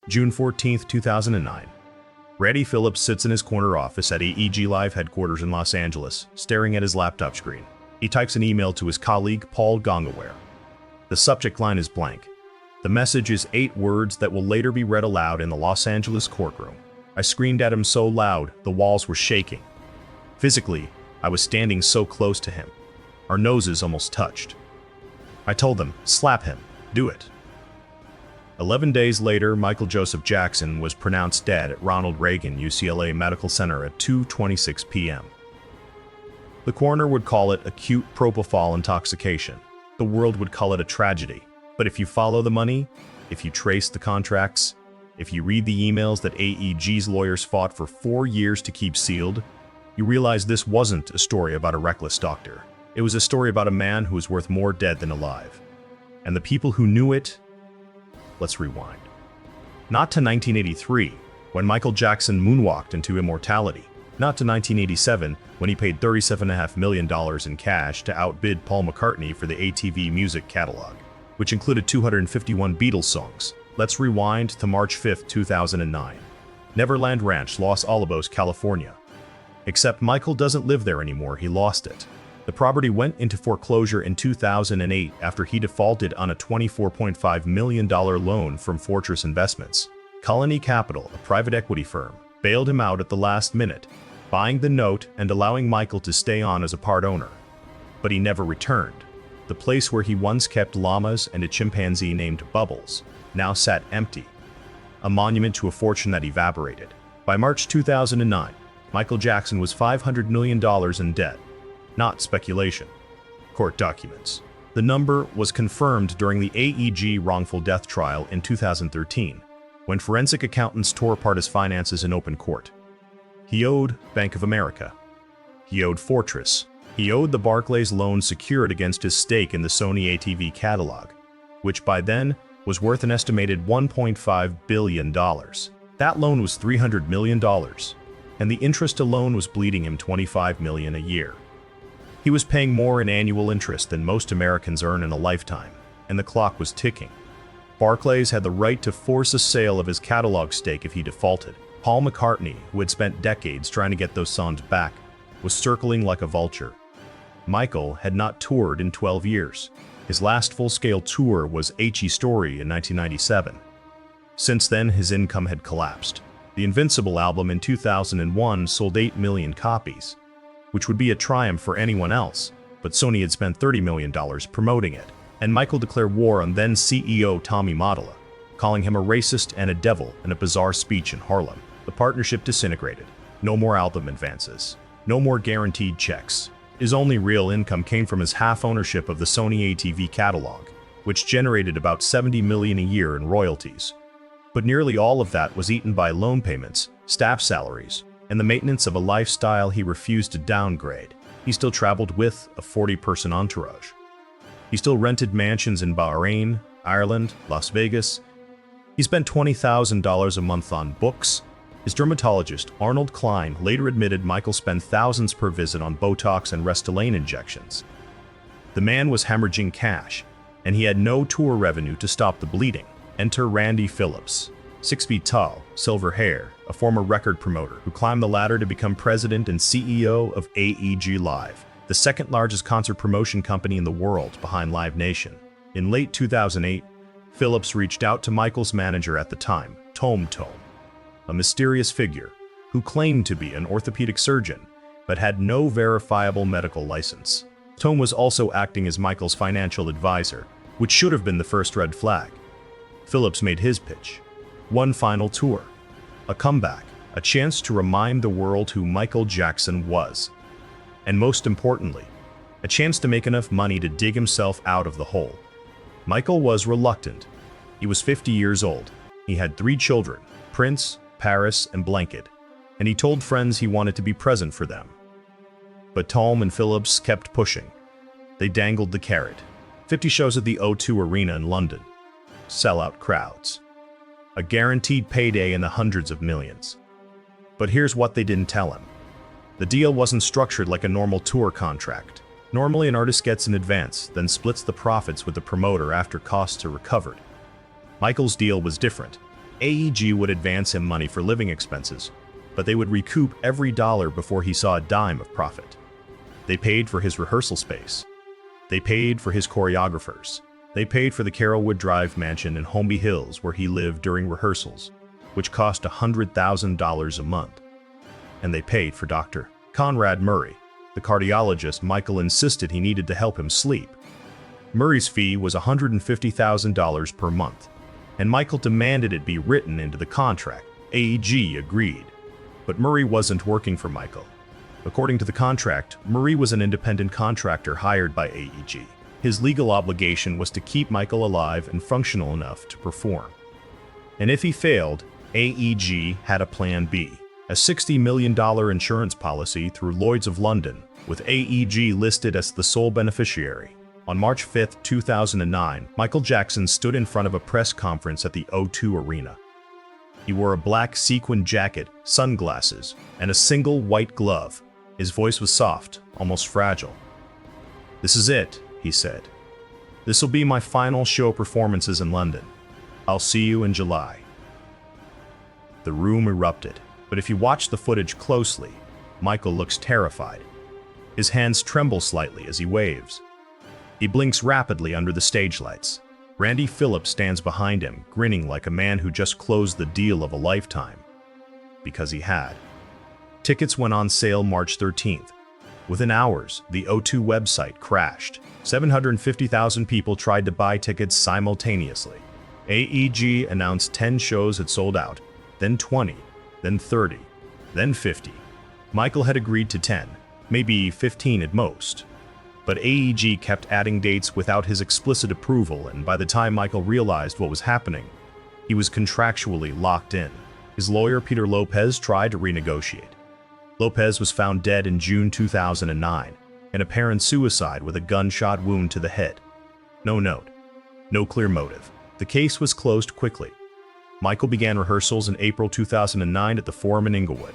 June 14, 2009. Randy Phillips sits in his corner office at AEG Live headquarters in Los Angeles, staring at his laptop screen. He types an email to his colleague, Paul Gongaware. The subject line is blank. The message is 8 words that will later be read aloud in the Los Angeles courtroom. I screamed at him so loud, the walls were shaking. Physically, I was standing so close to him. Our noses almost touched. I told them, slap him, do it. 11 days later, Michael Joseph Jackson was pronounced dead at Ronald Reagan UCLA Medical Center at 2:26 p.m. The coroner would call it acute propofol intoxication. The world would call it a tragedy. But if you follow the money, if you trace the contracts, if you read the emails that AEG's lawyers fought for 4 years to keep sealed, you realize this wasn't a story about a reckless doctor. It was a story about a man who was worth more dead than alive. And the people who knew it. Let's rewind. Not to 1983, when Michael Jackson moonwalked into immortality. Not to 1987, when he paid $37.5 million in cash to outbid Paul McCartney for the ATV music catalog, which included 251 Beatles songs. Let's rewind to March 5, 2009. Neverland Ranch, Los Alamos, California. Except Michael doesn't live there anymore, he lost it. The property went into foreclosure in 2008 after he defaulted on a $24.5 million loan from Fortress Investments. Colony Capital, a private equity firm, bailed him out at the last minute, buying the note and allowing Michael to stay on as a part owner. But he never returned. The place where he once kept llamas and a chimpanzee named Bubbles now sat empty, a monument to a fortune that evaporated. By March 2009, Michael Jackson was $500 million in debt. Not speculation. Court documents. The number was confirmed during the AEG wrongful death trial in 2013, when forensic accountants tore apart his finances in open court. He owed Bank of America. He owed Fortress. He owed the Barclays loan secured against his stake in the Sony ATV catalog, which by then was worth an estimated $1.5 billion. That loan was $300 million, and the interest alone was bleeding him $25 million a year. He was paying more in annual interest than most Americans earn in a lifetime, and the clock was ticking. Barclays had the right to force a sale of his catalog stake if he defaulted. Paul McCartney, who had spent decades trying to get those songs back, was circling like a vulture. Michael had not toured in 12 years. His last full-scale tour was H.E. Story in 1997. Since then, his income had collapsed. The Invincible album in 2001 sold 8 million copies, which would be a triumph for anyone else, but Sony had spent $30 million promoting it, and Michael declared war on then CEO Tommy Mottola, calling him a racist and a devil in a bizarre speech in Harlem. The partnership disintegrated. No more album advances. No more guaranteed checks. His only real income came from his half-ownership of the Sony ATV catalog, which generated about $70 million a year in royalties. But nearly all of that was eaten by loan payments, staff salaries, and the maintenance of a lifestyle he refused to downgrade. He still traveled with a 40-person entourage. He still rented mansions in Bahrain, Ireland, Las Vegas. He spent $20,000 a month on books. His dermatologist, Arnold Klein, later admitted Michael spent thousands per visit on Botox and Restylane injections. The man was hemorrhaging cash, and he had no tour revenue to stop the bleeding. Enter Randy Phillips. 6 feet tall, silver hair, a former record promoter who climbed the ladder to become president and CEO of AEG Live, the second largest concert promotion company in the world behind Live Nation. In late 2008, Phillips reached out to Michael's manager at the time, Tom, a mysterious figure who claimed to be an orthopedic surgeon but had no verifiable medical license. Tom was also acting as Michael's financial advisor, which should have been the first red flag. Phillips made his pitch. One final tour, a comeback, a chance to remind the world who Michael Jackson was. And most importantly, a chance to make enough money to dig himself out of the hole. Michael was reluctant. He was 50 years old. He had 3 children, Prince, Paris, and Blanket, and he told friends he wanted to be present for them. But Tom and Phillips kept pushing. They dangled the carrot. 50 shows at the O2 Arena in London. Sellout crowds. A guaranteed payday in the hundreds of millions. But here's what they didn't tell him. The deal wasn't structured like a normal tour contract. Normally, an artist gets an advance, then splits the profits with the promoter after costs are recovered. Michael's deal was different. AEG would advance him money for living expenses, but they would recoup every dollar before he saw a dime of profit. They paid for his rehearsal space. They paid for his choreographers. They paid for the Carrollwood Drive mansion in Holmby Hills where he lived during rehearsals, which cost $100,000 a month. And they paid for Dr. Conrad Murray, the cardiologist Michael insisted he needed to help him sleep. Murray's fee was $150,000 per month, and Michael demanded it be written into the contract. AEG agreed. But Murray wasn't working for Michael. According to the contract, Murray was an independent contractor hired by AEG. His legal obligation was to keep Michael alive and functional enough to perform. And if he failed, AEG had a plan B, a $60 million insurance policy through Lloyd's of London, with AEG listed as the sole beneficiary. On March 5, 2009, Michael Jackson stood in front of a press conference at the O2 Arena. He wore a black sequin jacket, sunglasses, and a single white glove. His voice was soft, almost fragile. "This is it," he said. "This'll be my final show performances in London. I'll see you in July." The room erupted, but if you watch the footage closely, Michael looks terrified. His hands tremble slightly as he waves. He blinks rapidly under the stage lights. Randy Phillips stands behind him, grinning like a man who just closed the deal of a lifetime. Because he had. Tickets went on sale March 13th. Within hours, the O2 website crashed. 750,000 people tried to buy tickets simultaneously. AEG announced 10 shows had sold out, then 20, then 30, then 50. Michael had agreed to 10, maybe 15 at most. But AEG kept adding dates without his explicit approval, and by the time Michael realized what was happening, he was contractually locked in. His lawyer, Peter Lopez, tried to renegotiate. Lopez was found dead in June 2009, an apparent suicide with a gunshot wound to the head. No note. No clear motive. The case was closed quickly. Michael began rehearsals in April 2009 at the Forum in Inglewood,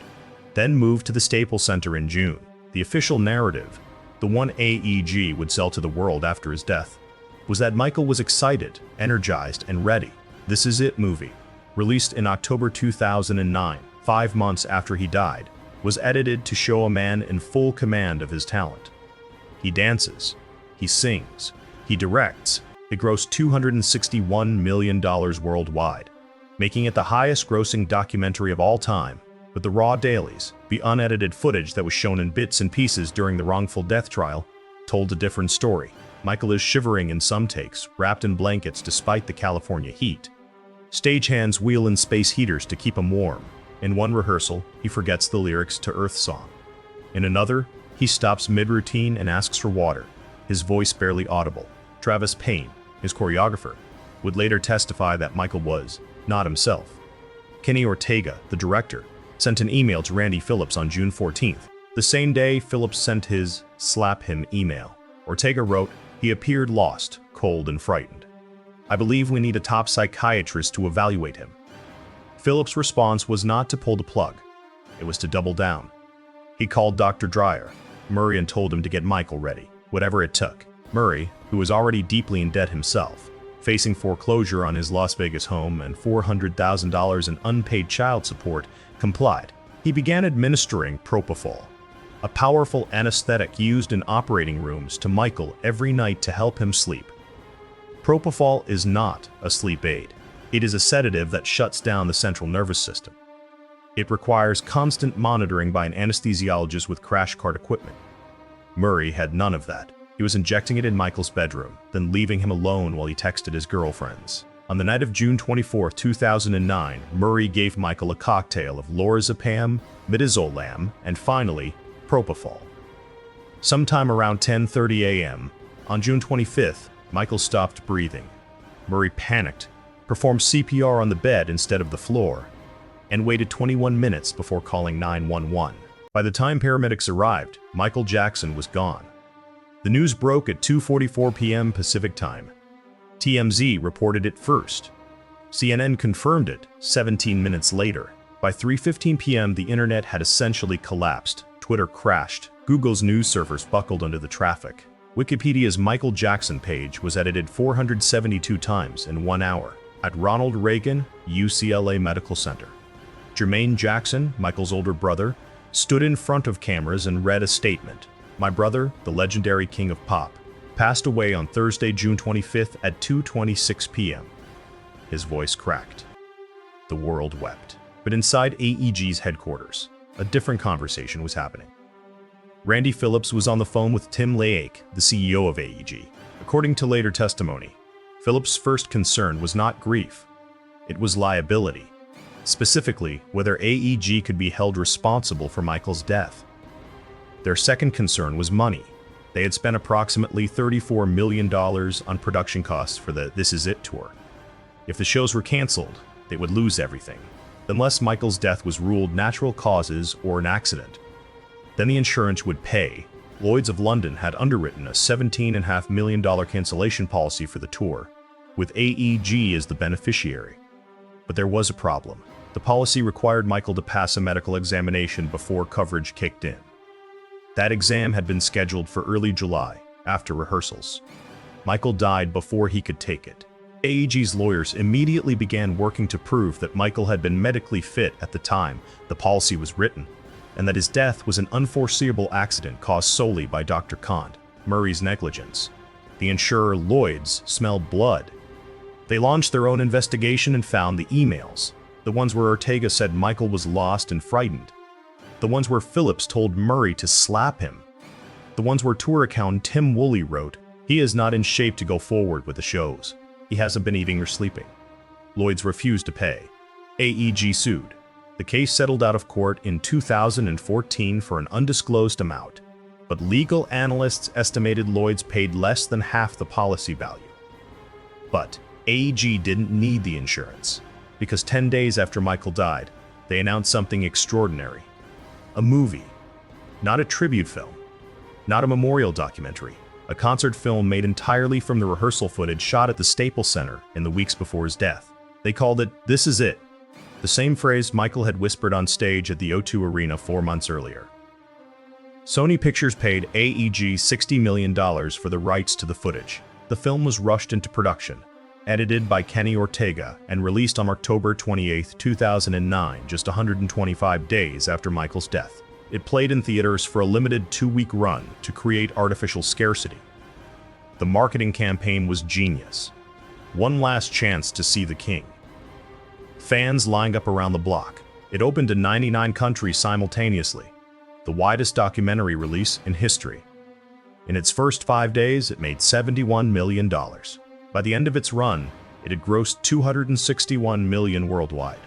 then moved to the Staples Center in June. The official narrative, the one AEG would sell to the world after his death, was that Michael was excited, energized, and ready. This Is It movie, released in October 2009, 5 months after he died, was edited to show a man in full command of his talent. He dances, he sings, he directs. It grossed $261 million worldwide, making it the highest-grossing documentary of all time. But the raw dailies, the unedited footage that was shown in bits and pieces during the wrongful death trial, told a different story. Michael is shivering in some takes, wrapped in blankets despite the California heat. Stagehands wheel in space heaters to keep him warm. In one rehearsal, he forgets the lyrics to Earth Song. In another, he stops mid-routine and asks for water, his voice barely audible. Travis Payne, his choreographer, would later testify that Michael was not himself. Kenny Ortega, the director, sent an email to Randy Phillips on June 14th. The same day, Phillips sent his slap him email. Ortega wrote, "He appeared lost, cold, and frightened. I believe we need a top psychiatrist to evaluate him." Phillips' response was not to pull the plug. It was to double down. He called Dr. Dreyer, Murray, and told him to get Michael ready, whatever it took. Murray, who was already deeply in debt himself, facing foreclosure on his Las Vegas home and $400,000 in unpaid child support, complied. He began administering propofol, a powerful anesthetic used in operating rooms, to Michael every night to help him sleep. Propofol is not a sleep aid. It is a sedative that shuts down the central nervous system. It requires constant monitoring by an anesthesiologist with crash cart equipment. Murray had none of that. He was injecting it in Michael's bedroom, then leaving him alone while he texted his girlfriends. On the night of June 24, 2009, Murray gave Michael a cocktail of lorazepam, midazolam, and finally, propofol. Sometime around 10:30 a.m., on June 25th, Michael stopped breathing. Murray panicked, performed CPR on the bed instead of the floor, and waited 21 minutes before calling 911. By the time paramedics arrived, Michael Jackson was gone. The news broke at 2:44 p.m. Pacific Time. TMZ reported it first. CNN confirmed it 17 minutes later. By 3:15 p.m., the internet had essentially collapsed. Twitter crashed. Google's news servers buckled under the traffic. Wikipedia's Michael Jackson page was edited 472 times in 1 hour. At Ronald Reagan UCLA Medical Center, Jermaine Jackson, Michael's older brother, stood in front of cameras and read a statement. "My brother, the legendary king of pop, passed away on Thursday, June 25th at 2:26 p.m. His voice cracked. The world wept. But inside AEG's headquarters, a different conversation was happening. Randy Phillips was on the phone with Tim Laake, the CEO of AEG. According to later testimony, Phillips' first concern was not grief. It was liability. Specifically, whether AEG could be held responsible for Michael's death. Their second concern was money. They had spent approximately $34 million on production costs for the This Is It tour. If the shows were canceled, they would lose everything, unless Michael's death was ruled natural causes or an accident. Then the insurance would pay. Lloyd's of London had underwritten a $17.5 million cancellation policy for the tour, with AEG as the beneficiary. But there was a problem. The policy required Michael to pass a medical examination before coverage kicked in. That exam had been scheduled for early July, after rehearsals. Michael died before he could take it. AEG's lawyers immediately began working to prove that Michael had been medically fit at the time the policy was written, and that his death was an unforeseeable accident caused solely by Dr. Kant, Murray's negligence. The insurer Lloyd's smelled blood. They launched their own investigation and found the emails, the ones where Ortega said Michael was lost and frightened, the ones where Phillips told Murray to slap him, the ones where tour accountant Tim Woolley wrote, "He is not in shape to go forward with the shows. He hasn't been eating or sleeping." Lloyd's refused to pay. AEG sued. The case settled out of court in 2014 for an undisclosed amount, but legal analysts estimated Lloyd's paid less than half the policy value. But AEG didn't need the insurance, because 10 days after Michael died, they announced something extraordinary. A movie. Not a tribute film. Not a memorial documentary. A concert film made entirely from the rehearsal footage shot at the Staples Center in the weeks before his death. They called it "This Is It," the same phrase Michael had whispered on stage at the O2 Arena 4 months earlier. Sony Pictures paid AEG $60 million for the rights to the footage. The film was rushed into production, edited by Kenny Ortega, and released on October 28, 2009, just 125 days after Michael's death. It played in theaters for a limited 2-week run to create artificial scarcity. The marketing campaign was genius. One last chance to see the king. Fans lined up around the block. It opened in 99 countries simultaneously, the widest documentary release in history. In its first 5 days, it made $71 million. By the end of its run, it had grossed $261 million worldwide.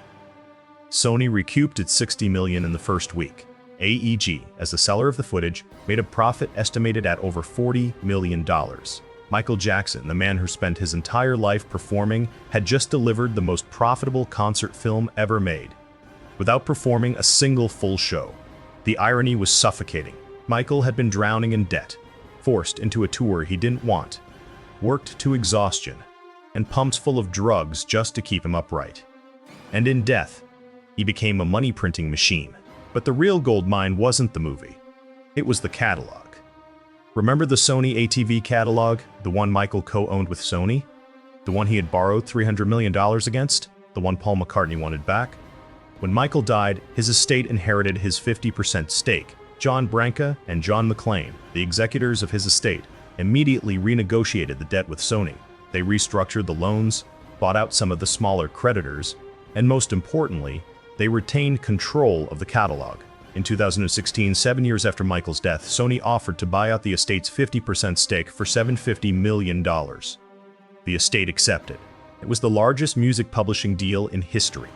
Sony recouped its $60 million in the first week. AEG, as the seller of the footage, made a profit estimated at over $40 million. Michael Jackson, the man who spent his entire life performing, had just delivered the most profitable concert film ever made, without performing a single full show. The irony was suffocating. Michael had been drowning in debt, forced into a tour he didn't want, worked to exhaustion, and pumped full of drugs just to keep him upright. And in death, he became a money-printing machine. But the real gold mine wasn't the movie. It was the catalog. Remember the Sony ATV catalog, the one Michael co-owned with Sony? The one he had borrowed $300 million against? The one Paul McCartney wanted back? When Michael died, his estate inherited his 50% stake. John Branca and John McClane, the executors of his estate, immediately renegotiated the debt with Sony. They restructured the loans, bought out some of the smaller creditors, and most importantly, they retained control of the catalog. In 2016, 7 years after Michael's death, Sony offered to buy out the estate's 50% stake for $750 million. The estate accepted. It was the largest music publishing deal in history.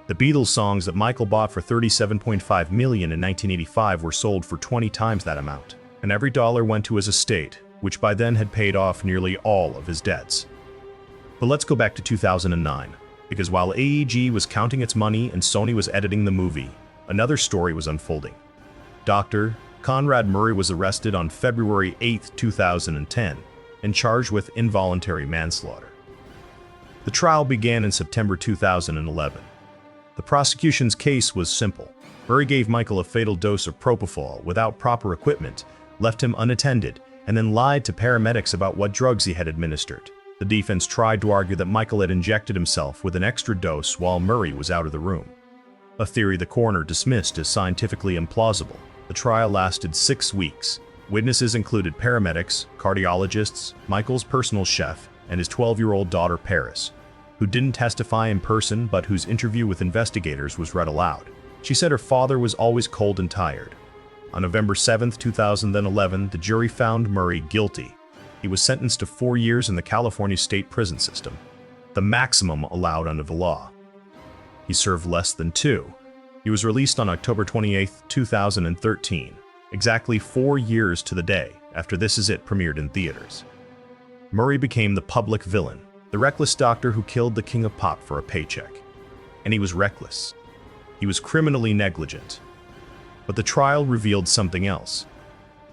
The Beatles songs that Michael bought for $37.5 million in 1985 were sold for 20 times that amount. And every dollar went to his estate, which by then had paid off nearly all of his debts. But let's go back to 2009. Because while AEG was counting its money and Sony was editing the movie, another story was unfolding. Dr. Conrad Murray was arrested on February 8, 2010, and charged with involuntary manslaughter. The trial began in September 2011. The prosecution's case was simple. Murray gave Michael a fatal dose of propofol without proper equipment, left him unattended, and then lied to paramedics about what drugs he had administered. The defense tried to argue that Michael had injected himself with an extra dose while Murray was out of the room, a theory the coroner dismissed as scientifically implausible. The trial lasted 6 weeks. Witnesses included paramedics, cardiologists, Michael's personal chef, and his 12-year-old daughter Paris, who didn't testify in person but whose interview with investigators was read aloud. She said her father was always cold and tired. On November 7, 2011, the jury found Murray guilty. He was sentenced to 4 years in the California state prison system, the maximum allowed under the law. He served less than 2. He was released on October 28, 2013, exactly 4 years to the day after This Is It premiered in theaters. Murray became the public villain, the reckless doctor who killed the king of pop for a paycheck. And he was reckless. He was criminally negligent. But the trial revealed something else.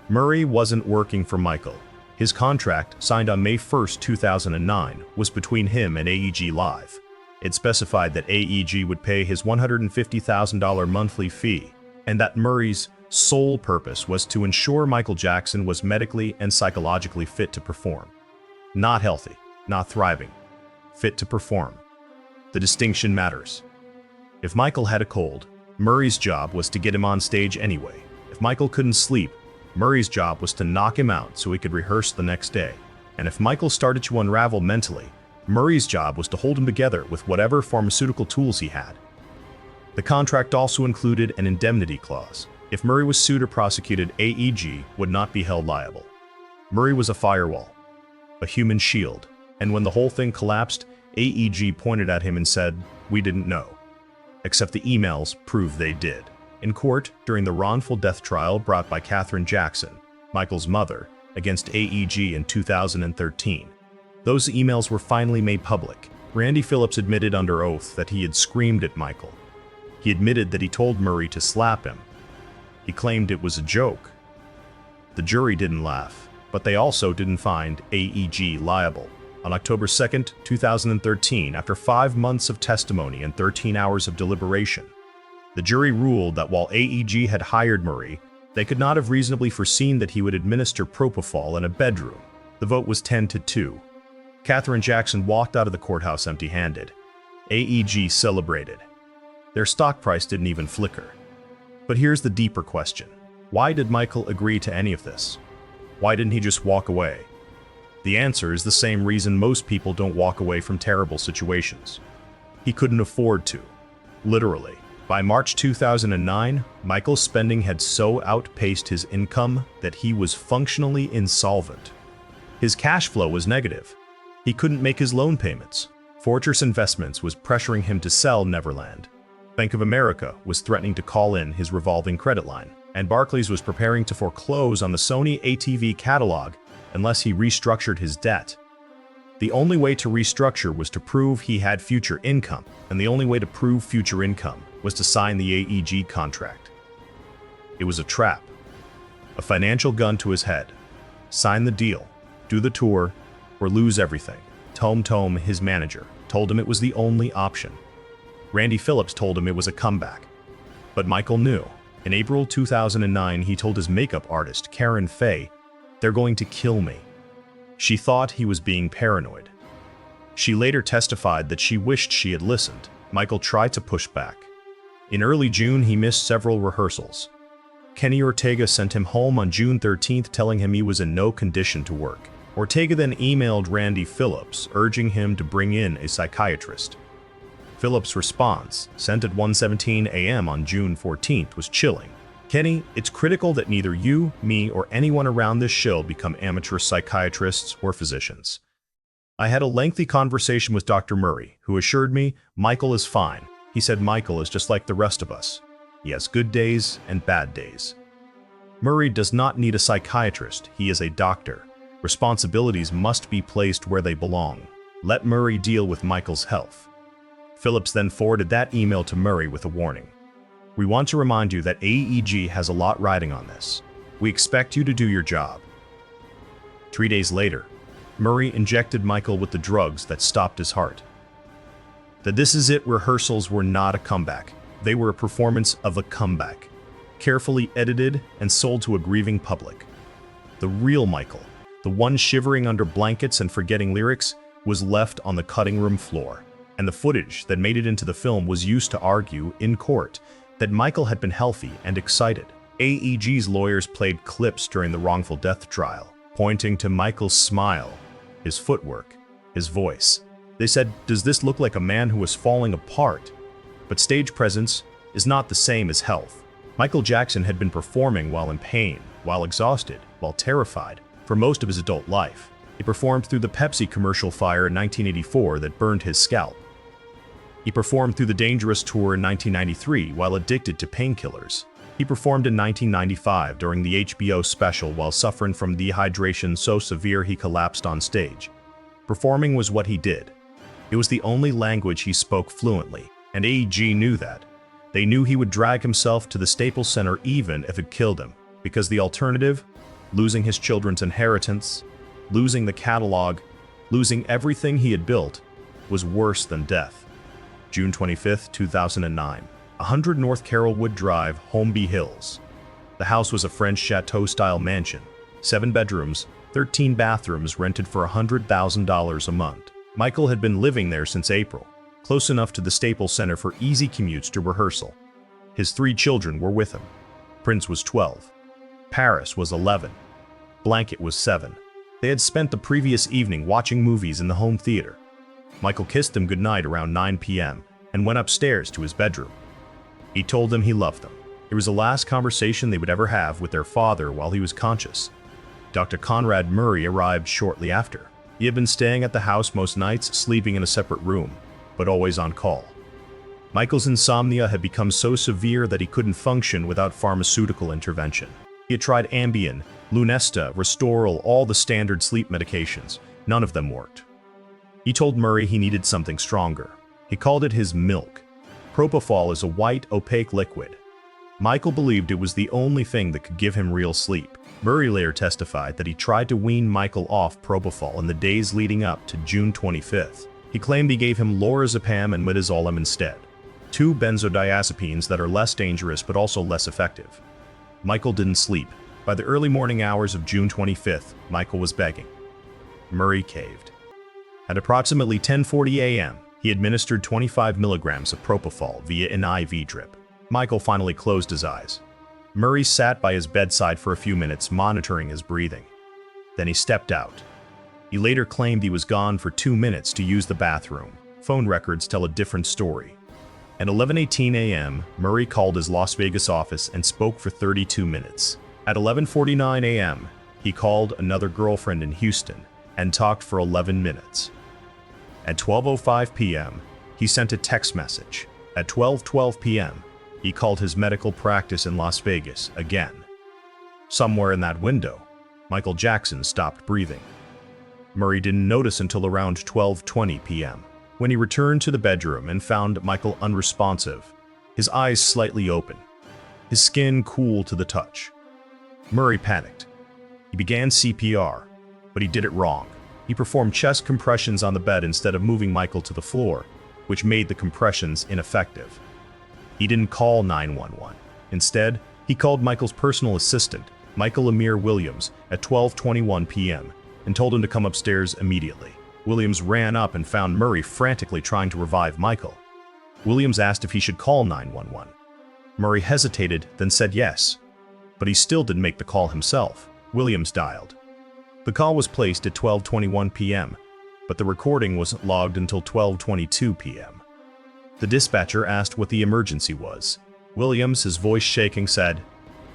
Murray wasn't working for Michael. His contract, signed on May 1, 2009, was between him and AEG Live. It specified that AEG would pay his $150,000 monthly fee, and that Murray's sole purpose was to ensure Michael Jackson was medically and psychologically fit to perform. Not healthy, not thriving, fit to perform. The distinction matters. If Michael had a cold, Murray's job was to get him on stage anyway. If Michael couldn't sleep, Murray's job was to knock him out so he could rehearse the next day. And if Michael started to unravel mentally, Murray's job was to hold him together with whatever pharmaceutical tools he had. The contract also included an indemnity clause. If Murray was sued or prosecuted, AEG would not be held liable. Murray was a firewall, a human shield, and when the whole thing collapsed, AEG pointed at him and said, "We didn't know." Except the emails prove they did. In court, during the wrongful death trial brought by Katherine Jackson, Michael's mother, against AEG in 2013, those emails were finally made public. Randy Phillips admitted under oath that he had screamed at Michael. He admitted that he told Murray to slap him. He claimed it was a joke. The jury didn't laugh, but they also didn't find AEG liable. On October 2, 2013, after 5 months of testimony and 13 hours of deliberation, the jury ruled that while AEG had hired Murray, they could not have reasonably foreseen that he would administer propofol in a bedroom. The vote was 10-2. Katherine Jackson walked out of the courthouse empty-handed. AEG celebrated. Their stock price didn't even flicker. But here's the deeper question. Why did Michael agree to any of this? Why didn't he just walk away? The answer is the same reason most people don't walk away from terrible situations. He couldn't afford to. Literally. By March 2009, Michael's spending had so outpaced his income that he was functionally insolvent. His cash flow was negative. He couldn't make his loan payments. Fortress Investments was pressuring him to sell Neverland. Bank of America was threatening to call in his revolving credit line, and Barclays was preparing to foreclose on the Sony ATV catalog unless he restructured his debt. The only way to restructure was to prove he had future income, and the only way to prove future income was to sign the AEG contract. It was a trap, a financial gun to his head. Sign the deal, do the tour, or lose everything. Tom, his manager, told him it was the only option. Randy Phillips told him it was a comeback. But Michael knew. In April 2009, he told his makeup artist, Karen Fay, "They're going to kill me." She thought he was being paranoid. She later testified that she wished she had listened. Michael tried to push back. In early June, he missed several rehearsals. Kenny Ortega sent him home on June 13th, telling him he was in no condition to work. Ortega then emailed Randy Phillips, urging him to bring in a psychiatrist. Phillips' response, sent at 1:17 a.m. on June 14th, was chilling. "Kenny, it's critical that neither you, me, or anyone around this shill become amateur psychiatrists or physicians. I had a lengthy conversation with Dr. Murray, who assured me Michael is fine. He said Michael is just like the rest of us. He has good days and bad days. Murray does not need a psychiatrist. He is a doctor. Responsibilities must be placed where they belong. Let Murray deal with Michael's health." Phillips then forwarded that email to Murray with a warning. "We want to remind you that AEG has a lot riding on this. We expect you to do your job." 3 days later, Murray injected Michael with the drugs that stopped his heart. The This Is It rehearsals were not a comeback. They were a performance of a comeback, carefully edited and sold to a grieving public. The real Michael, the one shivering under blankets and forgetting lyrics, was left on the cutting room floor, and the footage that made it into the film was used to argue in court that Michael had been healthy and excited. AEG's lawyers played clips during the wrongful death trial, pointing to Michael's smile, his footwork, his voice. They said, "Does this look like a man who was falling apart?" But stage presence is not the same as health. Michael Jackson had been performing while in pain, while exhausted, while terrified, for most of his adult life. He performed through the Pepsi commercial fire in 1984 that burned his scalp. He performed through the Dangerous tour in 1993 while addicted to painkillers. He performed in 1995 during the HBO special while suffering from dehydration so severe he collapsed on stage. Performing was what he did. It was the only language he spoke fluently, and AEG knew that. They knew he would drag himself to the Staples Center even if it killed him, because the alternative, losing his children's inheritance, losing the catalog, losing everything he had built, was worse than death. June 25, 2009. 100 North Carrollwood Drive, Holmby Hills. The house was a French chateau-style mansion, 7 bedrooms, 13 bathrooms rented for $100,000 a month. Michael had been living there since April, close enough to the Staples Center for easy commutes to rehearsal. His 3 children were with him. Prince was 12. Paris was 11. Blanket was 7. They had spent the previous evening watching movies in the home theater. Michael kissed them goodnight around 9 p.m. and went upstairs to his bedroom. He told them he loved them. It was the last conversation they would ever have with their father while he was conscious. Dr. Conrad Murray arrived shortly after. He had been staying at the house most nights, sleeping in a separate room, but always on call. Michael's insomnia had become so severe that he couldn't function without pharmaceutical intervention. He had tried Ambien, Lunesta, Restoral, all the standard sleep medications. None of them worked. He told Murray he needed something stronger. He called it his milk. Propofol is a white, opaque liquid. Michael believed it was the only thing that could give him real sleep. Murray later testified that he tried to wean Michael off propofol in the days leading up to June 25th. He claimed he gave him lorazepam and midazolam instead, 2 benzodiazepines that are less dangerous but also less effective. Michael didn't sleep. By the early morning hours of June 25th, Michael was begging. Murray caved. At approximately 10:40 a.m., he administered 25 milligrams of propofol via an IV drip. Michael finally closed his eyes. Murray sat by his bedside for a few minutes, monitoring his breathing. Then he stepped out. He later claimed he was gone for 2 minutes to use the bathroom. Phone records tell a different story. At 11:18 a.m., Murray called his Las Vegas office and spoke for 32 minutes. At 11:49 a.m., he called another girlfriend in Houston and talked for 11 minutes. At 12:05 p.m., he sent a text message. At 12:12 p.m., he called his medical practice in Las Vegas again. Somewhere in that window, Michael Jackson stopped breathing. Murray didn't notice until around 12:20 p.m., when he returned to the bedroom and found Michael unresponsive, his eyes slightly open, his skin cool to the touch. Murray panicked. He began CPR, but he did it wrong. He performed chest compressions on the bed instead of moving Michael to the floor, which made the compressions ineffective. He didn't call 911. Instead, he called Michael's personal assistant, Michael Amir Williams, at 12:21 p.m. and told him to come upstairs immediately. Williams ran up and found Murray frantically trying to revive Michael. Williams asked if he should call 911. Murray hesitated, then said yes, but he still didn't make the call himself. Williams dialed. The call was placed at 12:21 p.m., but the recording wasn't logged until 12:22 p.m. The dispatcher asked what the emergency was. Williams, his voice shaking, said,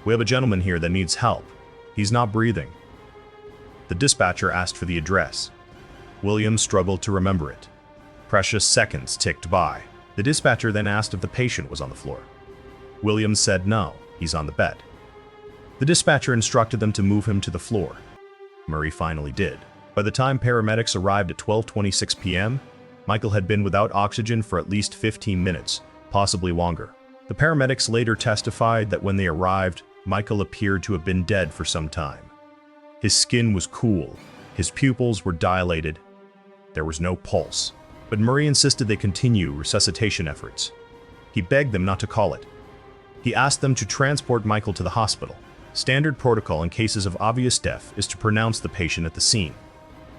"We have a gentleman here that needs help. He's not breathing." The dispatcher asked for the address. Williams struggled to remember it. Precious seconds ticked by. The dispatcher then asked if the patient was on the floor. Williams said no, he's on the bed. The dispatcher instructed them to move him to the floor. Murray finally did. By the time paramedics arrived at 12:26 p.m., Michael had been without oxygen for at least 15 minutes, possibly longer. The paramedics later testified that when they arrived, Michael appeared to have been dead for some time. His skin was cool, his pupils were dilated, there was no pulse. But Murray insisted they continue resuscitation efforts. He begged them not to call it. He asked them to transport Michael to the hospital. Standard protocol in cases of obvious death is to pronounce the patient at the scene.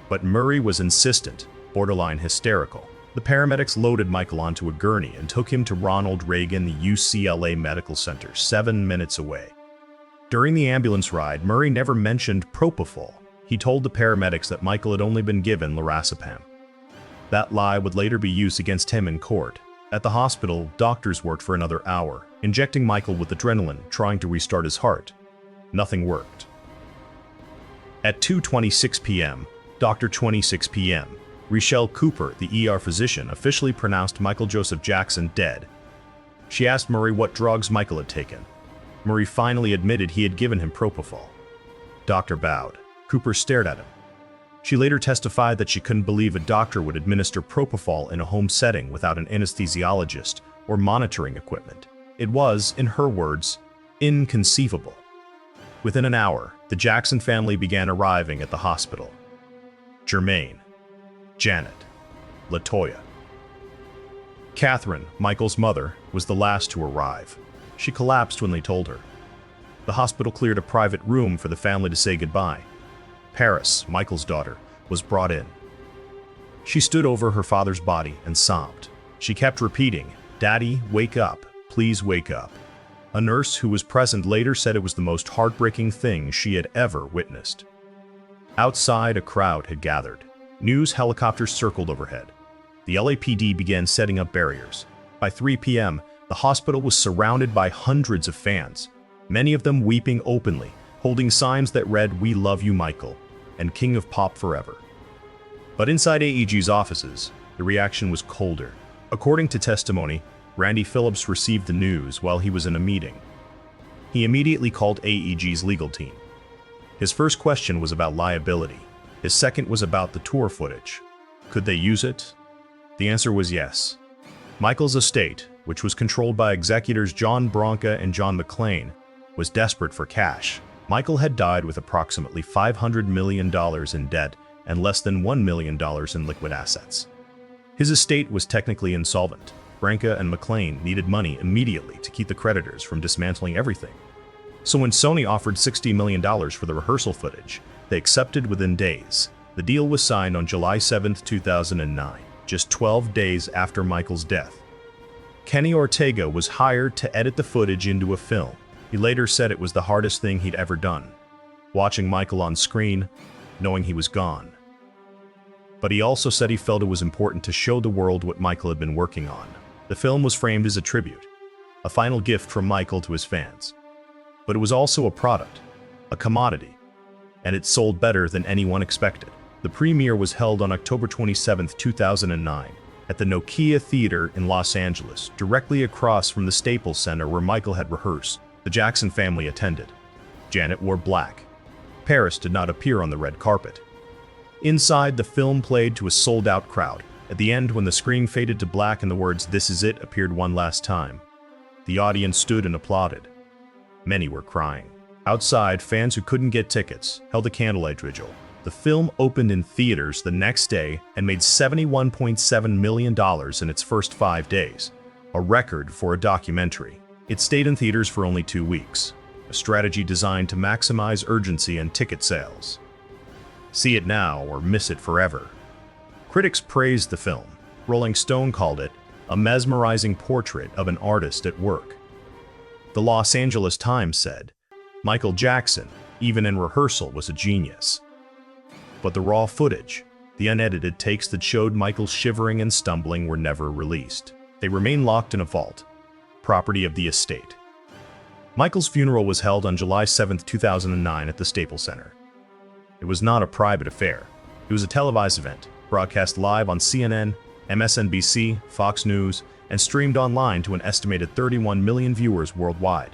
But Murray was insistent, borderline hysterical. The paramedics loaded Michael onto a gurney and took him to Ronald Reagan, the UCLA Medical Center, 7 minutes away. During the ambulance ride, Murray never mentioned propofol. He told the paramedics that Michael had only been given lorazepam. That lie would later be used against him in court. At the hospital, doctors worked for another hour, injecting Michael with adrenaline, trying to restart his heart. Nothing worked. At 2:26 p.m., Dr. 26 p.m., Richelle Cooper, the ER physician, officially pronounced Michael Joseph Jackson dead. She asked Murray what drugs Michael had taken. Murray finally admitted he had given him propofol. Doctor bowed. Cooper stared at him. She later testified that she couldn't believe a doctor would administer propofol in a home setting without an anesthesiologist or monitoring equipment. It was, in her words, inconceivable. Within an hour, the Jackson family began arriving at the hospital. Jermaine, Janet, LaToya. Catherine, Michael's mother, was the last to arrive. She collapsed when they told her. The hospital cleared a private room for the family to say goodbye. Paris, Michael's daughter, was brought in. She stood over her father's body and sobbed. She kept repeating, "Daddy, wake up, please wake up." A nurse who was present later said it was the most heartbreaking thing she had ever witnessed. Outside, a crowd had gathered. News helicopters circled overhead. The LAPD began setting up barriers. By 3 p.m., the hospital was surrounded by hundreds of fans, many of them weeping openly, holding signs that read, "We love you, Michael," and "King of Pop forever." But inside AEG's offices, the reaction was colder. According to testimony, Randy Phillips received the news while he was in a meeting. He immediately called AEG's legal team. His first question was about liability. His second was about the tour footage. Could they use it? The answer was yes. Michael's estate, which was controlled by executors John Branca and John McClane, was desperate for cash. Michael had died with approximately $500 million in debt and less than $1 million in liquid assets. His estate was technically insolvent. Branca and McClane needed money immediately to keep the creditors from dismantling everything. So when Sony offered $60 million for the rehearsal footage, they accepted within days. The deal was signed on July 7, 2009, just 12 days after Michael's death. Kenny Ortega was hired to edit the footage into a film. He later said it was the hardest thing he'd ever done, watching Michael on screen, knowing he was gone. But he also said he felt it was important to show the world what Michael had been working on. The film was framed as a tribute, a final gift from Michael to his fans. But it was also a product, a commodity, and it sold better than anyone expected. The premiere was held on October 27, 2009, at the Nokia Theater in Los Angeles, directly across from the Staples Center where Michael had rehearsed. The Jackson family attended. Janet wore black. Paris did not appear on the red carpet. Inside, the film played to a sold-out crowd. At the end, when the screen faded to black and the words "This is it" appeared one last time, the audience stood and applauded. Many were crying. Outside, fans who couldn't get tickets held a candlelight vigil. The film opened in theaters the next day and made $71.7 million in its first 5 days, a record for a documentary. It stayed in theaters for only 2 weeks, a strategy designed to maximize urgency and ticket sales. See it now or miss it forever. Critics praised the film. Rolling Stone called it a mesmerizing portrait of an artist at work. The Los Angeles Times said, "Michael Jackson, even in rehearsal, was a genius." But the raw footage, the unedited takes that showed Michael shivering and stumbling, were never released. They remain locked in a vault, property of the estate. Michael's funeral was held on July 7, 2009 at the Staples Center. It was not a private affair. It was a televised event, broadcast live on CNN, MSNBC, Fox News, and streamed online to an estimated 31 million viewers worldwide.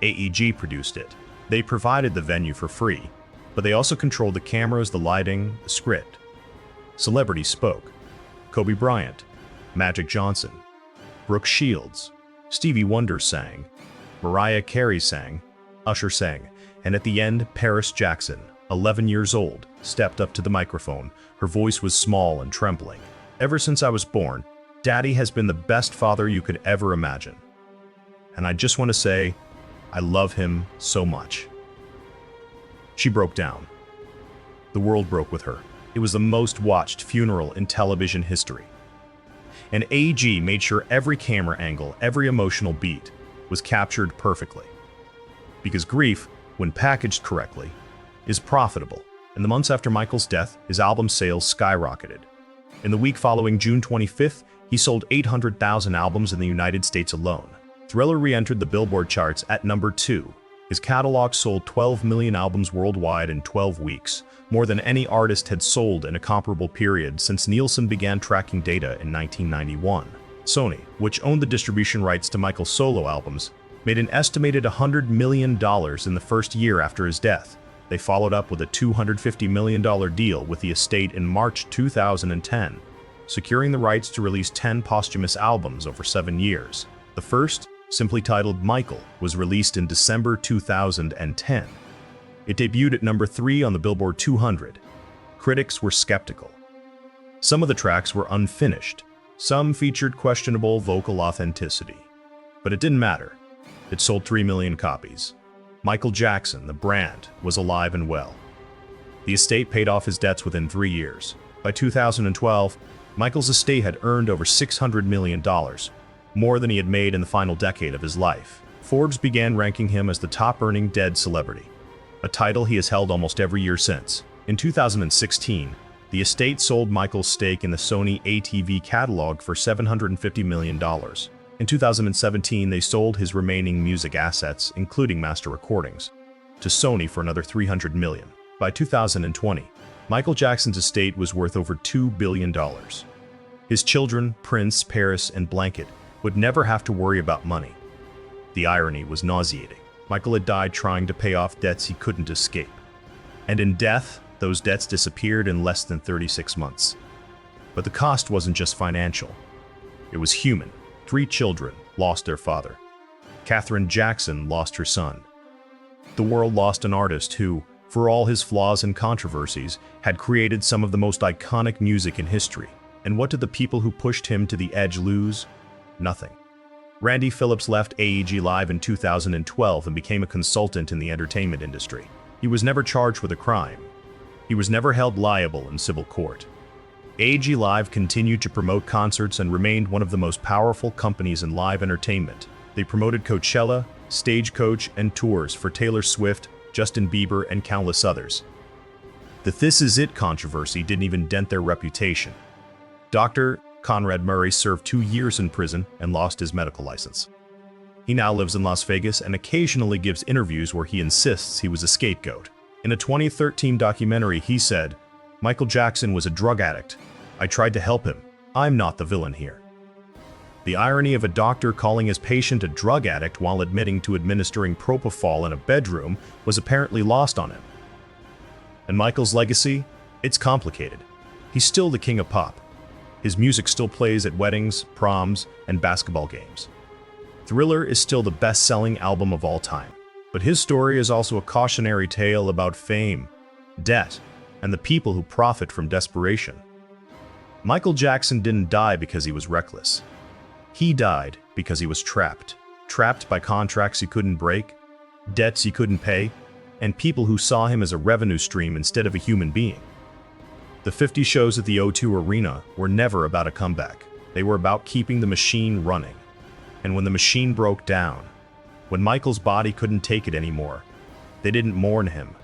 AEG produced it. They provided the venue for free, but they also controlled the cameras, the lighting, the script. Celebrities spoke. Kobe Bryant, Magic Johnson, Brooke Shields, Stevie Wonder sang, Mariah Carey sang, Usher sang, and at the end, Paris Jackson, 11 years old, stepped up to the microphone. Her voice was small and trembling. "Ever since I was born, Daddy has been the best father you could ever imagine. And I just want to say, I love him so much." She broke down. The world broke with her. It was the most watched funeral in television history. And AG made sure every camera angle, every emotional beat was captured perfectly. Because grief, when packaged correctly, is profitable. In the months after Michael's death, his album sales skyrocketed. In the week following June 25th, he sold 800,000 albums in the United States alone. Thriller re-entered the Billboard charts at number 2. His catalog sold 12 million albums worldwide in 12 weeks, more than any artist had sold in a comparable period since Nielsen began tracking data in 1991. Sony, which owned the distribution rights to Michael's solo albums, made an estimated $100 million in the first year after his death. They followed up with a $250 million deal with the estate in March 2010, securing the rights to release 10 posthumous albums over 7 years. The first, simply titled Michael, was released in December 2010. It debuted at number 3 on the Billboard 200. Critics were skeptical. Some of the tracks were unfinished. Some featured questionable vocal authenticity. But it didn't matter. It sold 3 million copies. Michael Jackson, the brand, was alive and well. The estate paid off his debts within 3 years. By 2012, Michael's estate had earned over $600 million, more than he had made in the final decade of his life. Forbes began ranking him as the top-earning dead celebrity, a title he has held almost every year since. In 2016, the estate sold Michael's stake in the Sony ATV catalog for $750 million. In 2017, they sold his remaining music assets, including master recordings, to Sony for another $300 million. By 2020, Michael Jackson's estate was worth over $2 billion. His children, Prince, Paris, and Blanket, would never have to worry about money. The irony was nauseating. Michael had died trying to pay off debts he couldn't escape. And in death, those debts disappeared in less than 36 months. But the cost wasn't just financial. It was human. 3 children lost their father. Katherine Jackson lost her son. The world lost an artist who, for all his flaws and controversies, had created some of the most iconic music in history. And what did the people who pushed him to the edge lose? Nothing. Randy Phillips left AEG Live in 2012 and became a consultant in the entertainment industry. He was never charged with a crime. He was never held liable in civil court. AEG Live continued to promote concerts and remained one of the most powerful companies in live entertainment. They promoted Coachella, Stagecoach, and tours for Taylor Swift, Justin Bieber, and countless others. The This Is It controversy didn't even dent their reputation. Dr. Conrad Murray served 2 years in prison and lost his medical license. He now lives in Las Vegas and occasionally gives interviews where he insists he was a scapegoat. In a 2013 documentary, he said, "Michael Jackson was a drug addict. I tried to help him. I'm not the villain here." The irony of a doctor calling his patient a drug addict while admitting to administering propofol in a bedroom was apparently lost on him. And Michael's legacy? It's complicated. He's still the king of pop. His music still plays at weddings, proms, and basketball games. Thriller is still the best-selling album of all time. But his story is also a cautionary tale about fame, debt, and the people who profit from desperation. Michael Jackson didn't die because he was reckless. He died because he was trapped. Trapped by contracts he couldn't break, debts he couldn't pay, and people who saw him as a revenue stream instead of a human being. The 50 shows at the O2 Arena were never about a comeback. They were about keeping the machine running. And when the machine broke down, when Michael's body couldn't take it anymore, they didn't mourn him.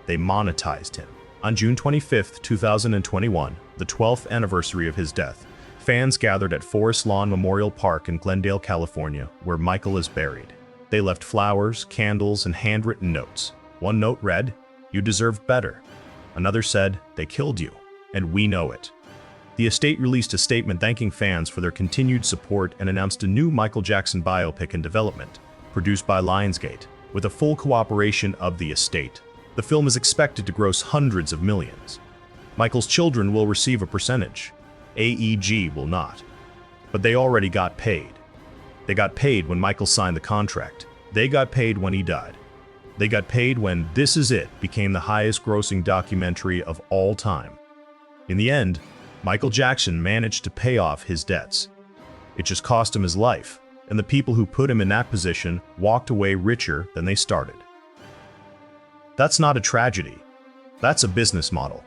They monetized him. On June 25, 2021, the 12th anniversary of his death, fans gathered at Forest Lawn Memorial Park in Glendale, California, where Michael is buried. They left flowers, candles, and handwritten notes. One note read, "You deserved better." Another said, "They killed you, and we know it." The estate released a statement thanking fans for their continued support and announced a new Michael Jackson biopic in development, produced by Lionsgate, with the full cooperation of the estate. The film is expected to gross hundreds of millions. Michael's children will receive a percentage. AEG will not. But they already got paid. They got paid when Michael signed the contract. They got paid when he died. They got paid when This Is It became the highest-grossing documentary of all time. In the end, Michael Jackson managed to pay off his debts. It just cost him his life, and the people who put him in that position walked away richer than they started. That's not a tragedy. That's a business model.